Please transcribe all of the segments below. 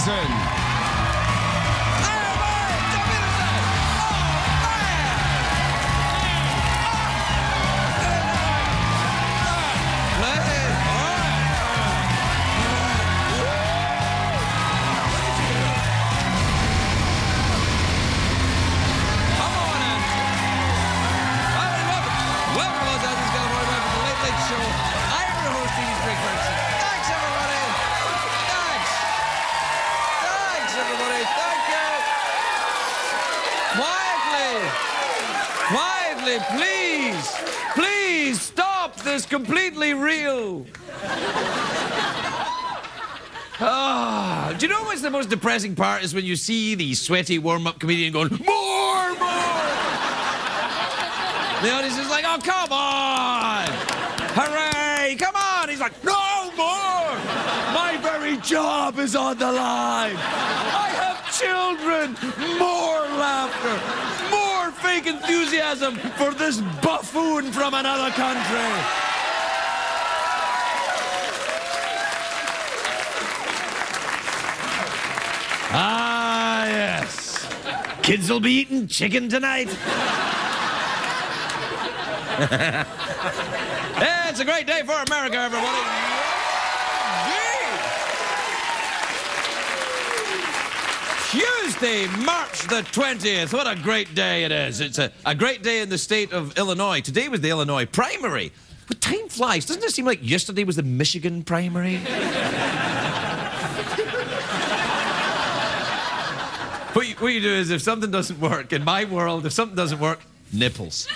Ferguson. Quietly, please! Please stop this completely real. Do you know what's the most depressing part is when you see the sweaty warm-up comedian going, more! The audience is like, oh, come on! Hooray! Come on! He's like, no more! My very job is on the line! I have children! More laughter! More fake enthusiasm for this buffoon from another country! Ah, yes. Kids will be eating chicken tonight. Yeah, it's a great day for America, everybody. Tuesday, March the 20th. What a great day it is. It's a great day in the state of Illinois. Today was the Illinois primary. But time flies. Doesn't it seem like yesterday was the Michigan primary? What you do is, if something doesn't work, in my world, if something doesn't work, nipples.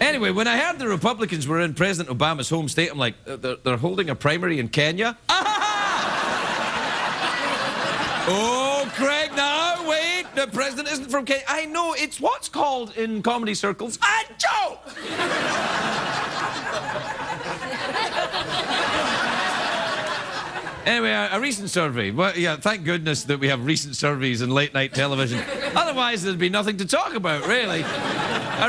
Anyway, when I heard the Republicans were in President Obama's home state, I'm like, they're holding a primary in Kenya? Oh, Craig, now, wait, the president isn't from Kenya. I know, it's what's called in comedy circles a joke! Anyway, a recent survey. Well, yeah, thank goodness that we have recent surveys in late-night television. Otherwise, there'd be nothing to talk about, really.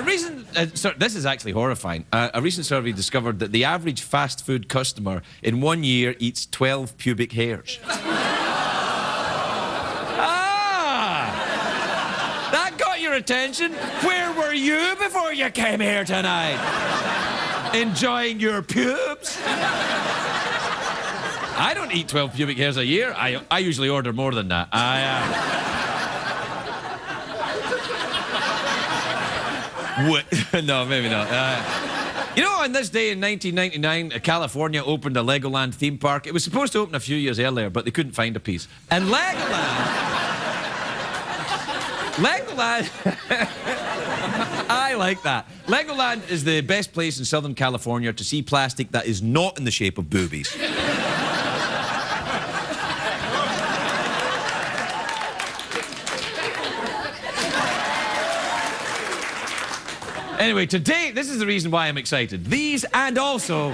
This is actually horrifying. A recent survey discovered that the average fast food customer in 1 year eats 12 pubic hairs. That got your attention? Where were you before you came here tonight? Enjoying your pubes? I don't eat 12 pubic hairs a year. I usually order more than that. No, maybe not. You know, on this day in 1999, California opened a Legoland theme park. It was supposed to open a few years earlier, but they couldn't find a piece. And Legoland... I like that. Legoland is the best place in Southern California to see plastic that is not in the shape of boobies. Anyway, today, this is the reason why I'm excited. These, and also,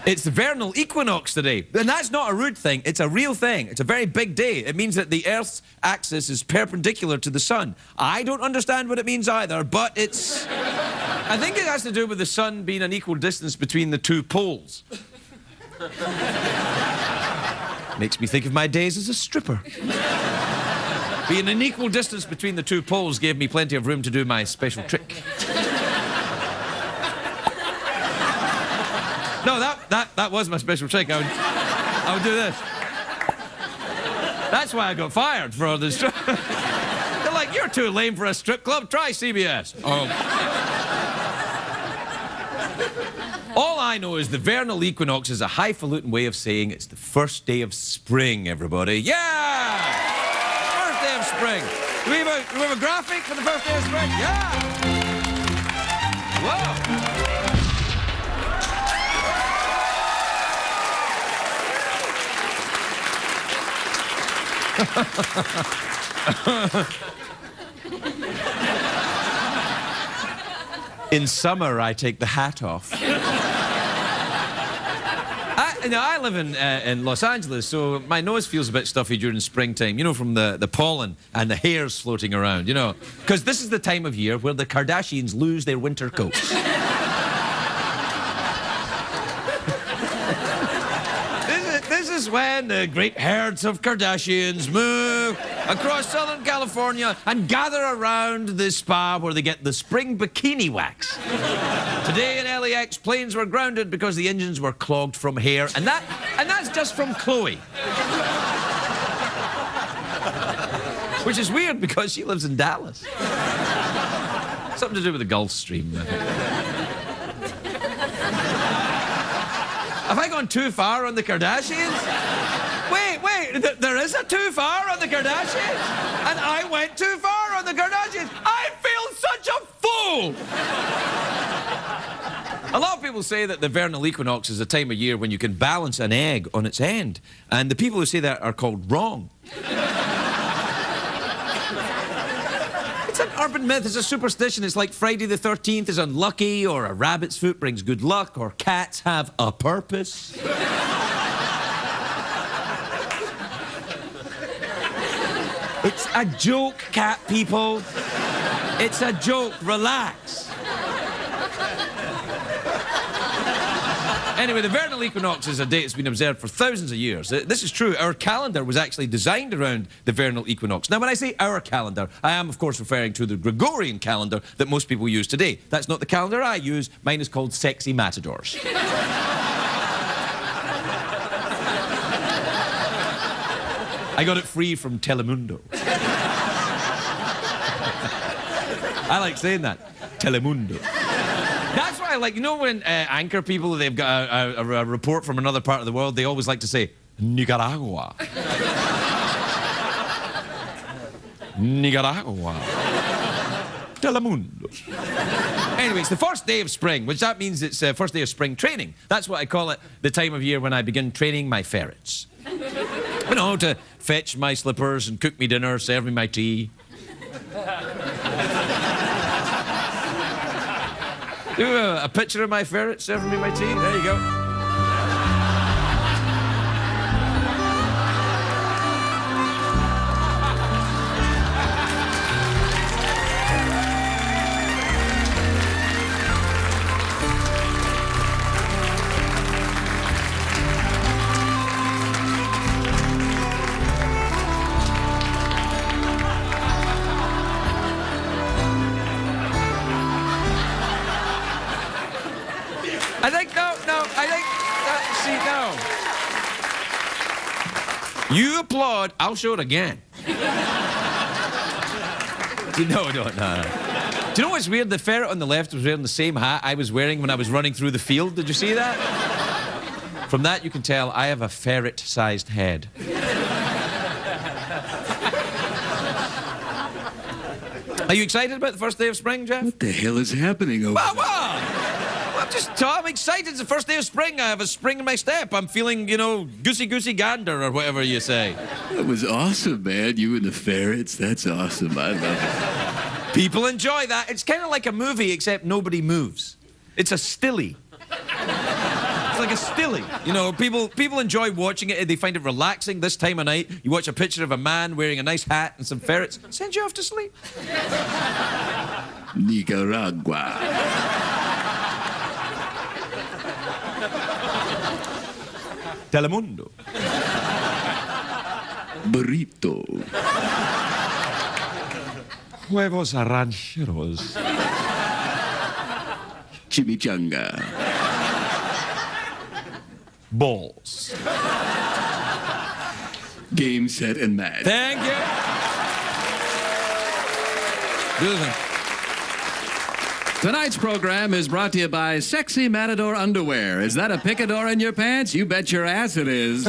it's the Vernal Equinox today. And that's not a rude thing, it's a real thing. It's a very big day. It means that the Earth's axis is perpendicular to the sun. I don't understand what it means either, but it's... I think it has to do with the sun being an equal distance between the two poles. Makes me think of my days as a stripper. Being an equal distance between the two poles gave me plenty of room to do my special trick. No, that was my special trick. I would do this. That's why I got fired for this. They're like, you're too lame for a strip club. Try CBS. All I know is the Vernal Equinox is a highfalutin way of saying it's the first day of spring, everybody. Yeah! Day of spring. Do we have a graphic for the first day of spring? Yeah! Whoa! In summer, I take the hat off. I live in Los Angeles, so my nose feels a bit stuffy during springtime, you know, from the pollen and the hairs floating around, you know. Because this is the time of year where the Kardashians lose their winter coats. when the great herds of Kardashians move across Southern California and gather around the spa where they get the spring bikini wax. Today in LAX, planes were grounded because the engines were clogged from hair, and that's just from Chloe. Which is weird because she lives in Dallas. Something to do with the Gulf Stream, I think. Have I gone too far on the Kardashians? Wait, there is a too far on the Kardashians? And I went too far on the Kardashians. I feel such a fool! A lot of people say that the vernal equinox is a time of year when you can balance an egg on its end. And the people who say that are called wrong. It's an urban myth, it's a superstition. It's like Friday the 13th is unlucky, or a rabbit's foot brings good luck, or cats have a purpose. It's a joke, cat people. It's a joke, relax. Anyway, the vernal equinox is a date that's been observed for thousands of years. This is true. Our calendar was actually designed around the vernal equinox. Now, when I say our calendar, I am, of course, referring to the Gregorian calendar that most people use today. That's not the calendar I use. Mine is called Sexy Matadors. I got it free from Telemundo. I like saying that. Telemundo. That's why I like, you know when anchor people, they've got a report from another part of the world, they always like to say, Nicaragua. Nicaragua. Telemundo. Anyway, it's the first day of spring, which that means it's first day of spring training. That's what I call it, the time of year when I begin training my ferrets. You know, to fetch my slippers and cook me dinner, serve me my tea. Do a picture of my ferret serving me my tea. There you go. You applaud, I'll show it again. No. Do you know what's weird? The ferret on the left was wearing the same hat I was wearing when I was running through the field. Did you see that? From that, you can tell I have a ferret-sized head. Are you excited about the first day of spring, Jeff? What the hell is happening over there? I'm excited. It's the first day of spring. I have a spring in my step. I'm feeling, you know, goosey gander or whatever you say. That was awesome, man. You and the ferrets. That's awesome. I love it. People enjoy that. It's kind of like a movie, except nobody moves. It's a stilly. It's like a stilly. You know, people enjoy watching it. They find it relaxing this time of night. You watch a picture of a man wearing a nice hat and some ferrets. Send you off to sleep. Nicaragua. Telemundo. Burrito. Huevos rancheros. Chimichanga. Balls. Game, set, and match. Thank you. Good. Tonight's program is brought to you by Sexy Matador Underwear. Is that a picador in your pants? You bet your ass it is.